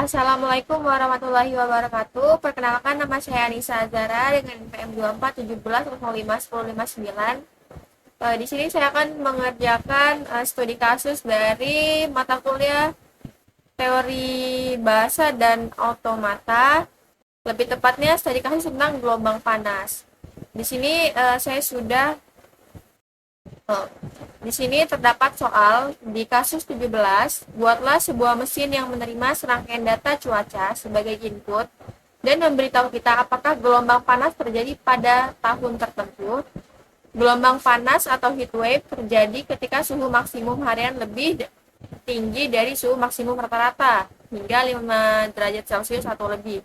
Assalamualaikum warahmatullahi wabarakatuh. Perkenalkan, nama saya Anissa Azara dengan NPM 2417051059. Di sini saya akan mengerjakan studi kasus dari mata kuliah teori bahasa dan automata. Lebih tepatnya studi kasus tentang gelombang panas. Di sini saya sudah Di sini terdapat soal di kasus 17, buatlah sebuah mesin yang menerima serangkaian data cuaca sebagai input dan memberitahu kita apakah gelombang panas terjadi pada tahun tertentu. Gelombang panas atau heat wave terjadi ketika suhu maksimum harian lebih tinggi dari suhu maksimum rata-rata hingga 5 derajat Celcius atau lebih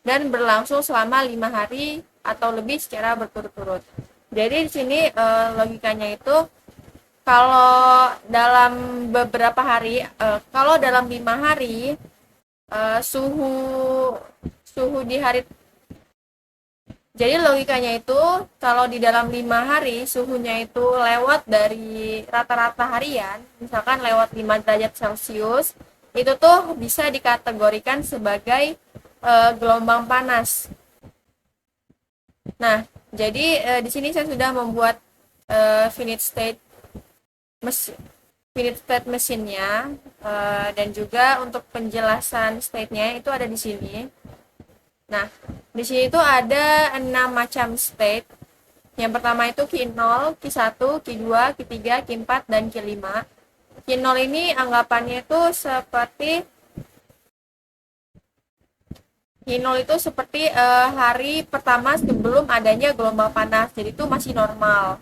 dan berlangsung selama 5 hari atau lebih secara berturut-turut. Jadi di sini logikanya itu kalau dalam beberapa hari, kalau dalam 5 hari suhu suhu di hari, jadi logikanya itu kalau di dalam 5 hari suhunya itu lewat dari rata-rata harian, misalkan lewat 5 derajat Celcius, itu tuh bisa dikategorikan sebagai gelombang panas. Nah, jadi di sini saya sudah membuat finite state mesinnya, dan juga untuk penjelasan state-nya itu ada di sini. Nah, di sini itu ada 6 macam state. Yang pertama itu Q0, Q1, Q2, Q3, Q4, dan Q5. Q0 ini anggapannya itu seperti hari pertama sebelum adanya gelombang panas, jadi itu masih normal.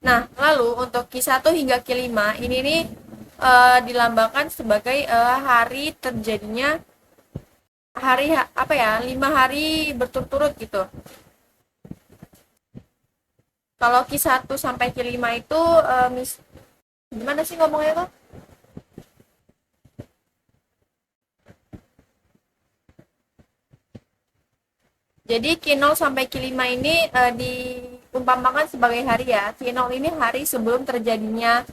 Nah, lalu untuk Q1 hingga Q5 ini nih dilambangkan sebagai hari terjadinya 5 hari berturut-turut gitu. Kalau Q1 sampai Q5 itu gimana sih ngomongnya tuh? Jadi Q0 sampai Q5 ini diumpamakan sebagai hari ya. Q0 ini hari sebelum terjadinya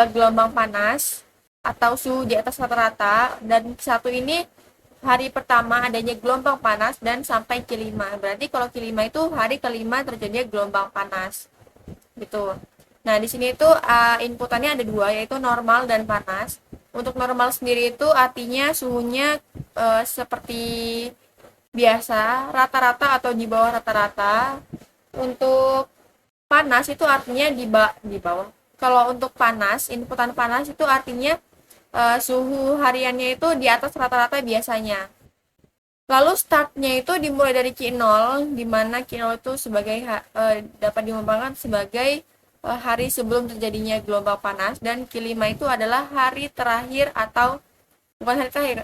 gelombang panas atau suhu di atas rata-rata, dan Q1 ini hari pertama adanya gelombang panas dan sampai Q5. Berarti kalau Q5 itu hari kelima terjadinya gelombang panas. Gitu. Nah, di sini itu inputannya ada dua, yaitu normal dan panas. Untuk normal sendiri itu artinya suhunya seperti biasa, rata-rata atau di bawah rata-rata. Untuk panas itu artinya di bawah. Kalau untuk panas, inputan panas itu artinya suhu hariannya itu di atas rata-rata biasanya. Lalu startnya itu dimulai dari Q0, di mana Q0 itu dapat diumpamakan sebagai hari sebelum terjadinya gelombang panas, dan Q5 itu adalah hari terakhir atau bukan hari terakhir,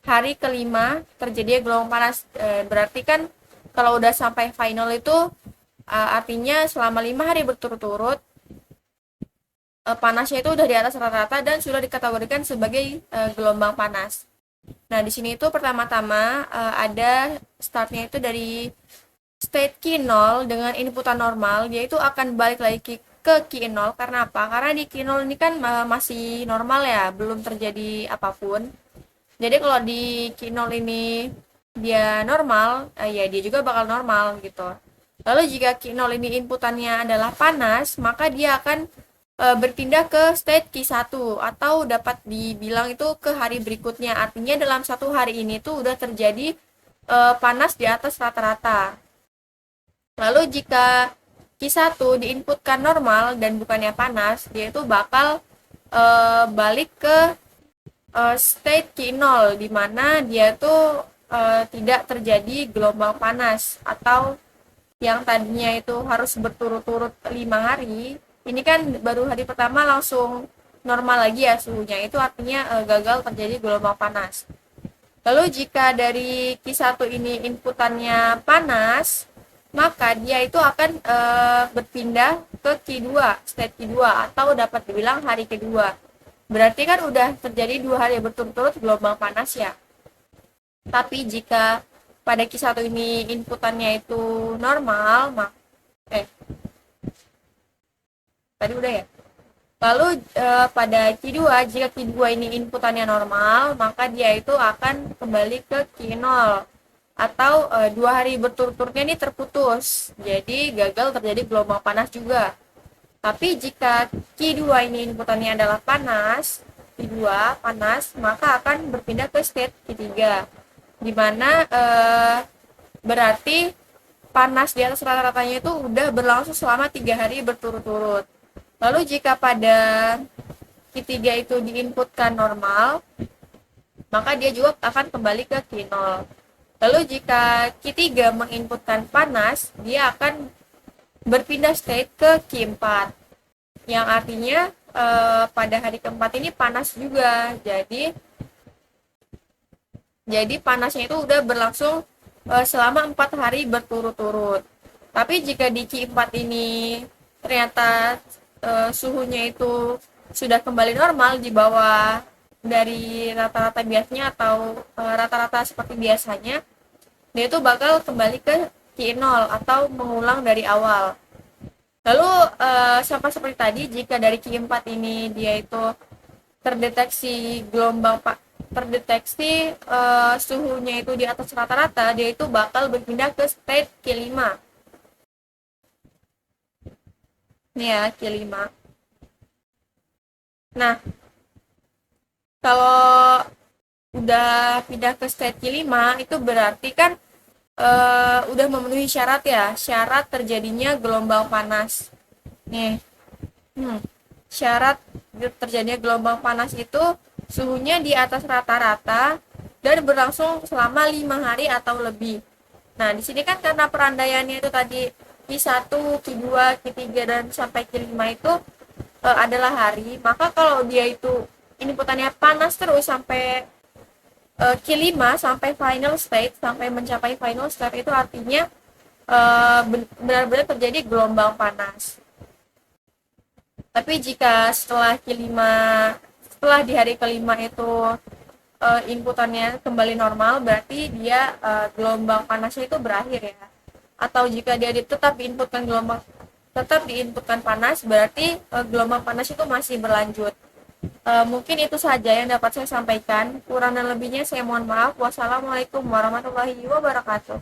hari kelima terjadinya gelombang panas. Berarti kan kalau udah sampai final itu artinya selama 5 hari berturut-turut panasnya itu udah di atas rata-rata dan sudah dikategorikan sebagai gelombang panas. Nah, di sini itu pertama-tama ada startnya itu dari state Q0 dengan inputan normal, yaitu akan balik lagi ke Q0. Karena apa? Karena di Q0 ini kan masih normal ya, belum terjadi apapun. Jadi kalau di Q0 ini dia normal, ya dia juga bakal normal gitu. Lalu jika Q0 ini inputannya adalah panas, maka dia akan berpindah ke state Q1 atau dapat dibilang itu ke hari berikutnya. Artinya dalam satu hari ini tuh udah terjadi panas di atas rata-rata. Lalu jika Q1 diinputkan normal dan bukannya panas, dia itu bakal balik ke state Q0, di mana dia tuh tidak terjadi gelombang panas, atau yang tadinya itu harus berturut-turut 5 hari, ini kan baru hari pertama langsung normal lagi ya suhunya, itu artinya gagal terjadi gelombang panas. Lalu jika dari Q1 ini inputannya panas, maka dia itu akan berpindah ke Q2, state Q2, atau dapat dibilang hari kedua. Berarti kan udah terjadi 2 hari berturut-turut gelombang panas ya. Tapi jika pada Q1 ini inputannya itu normal, tadi udah ya? Lalu pada Q2, jika Q2 ini inputannya normal, maka dia itu akan kembali ke Q0 atau 2 hari berturut-turutnya ini terputus. Jadi gagal terjadi gelombang panas juga. Tapi jika Q2 ini inputannya adalah panas, Q2 panas, maka akan berpindah ke state Q3. Di mana berarti panas di atas rata-ratanya itu udah berlangsung selama 3 hari berturut-turut. Lalu jika pada Q3 itu diinputkan normal, maka dia juga akan kembali ke Q0. Lalu jika Q3 menginputkan panas, dia akan berpindah state ke Q4. Yang artinya pada hari keempat ini panas juga. Jadi panasnya itu udah berlangsung selama 4 hari berturut-turut. Tapi jika di Q4 ini ternyata suhunya itu sudah kembali normal di bawah dari rata-rata biasanya atau rata-rata seperti biasanya, dia itu bakal kembali ke Q0 atau mengulang dari awal. Lalu sama seperti tadi, jika dari Q4 ini dia itu terdeteksi terdeteksi suhunya itu di atas rata-rata, dia itu bakal berpindah ke state Q5. Nih ya, Q5. Nah, kalau udah pindah ke state Q5 itu berarti kan udah memenuhi syarat ya, syarat terjadinya gelombang panas. Nih, syarat terjadinya gelombang panas itu suhunya di atas rata-rata dan berlangsung selama 5 hari atau lebih. Nah, di sini kan karena perandaiannya itu tadi Q1, Q2, Q3 dan sampai Q5 itu adalah hari, maka kalau dia itu inputannya panas terus sampai Q5 sampai final state, sampai mencapai final state, itu artinya benar-benar terjadi gelombang panas. Tapi jika setelah di hari kelima itu inputannya kembali normal, berarti dia gelombang panasnya itu berakhir ya. Atau jika dia tetap diinputkan panas, berarti gelombang panas itu masih berlanjut. Mungkin itu saja yang dapat saya sampaikan. Kurang dan lebihnya saya mohon maaf. Wassalamualaikum warahmatullahi wabarakatuh.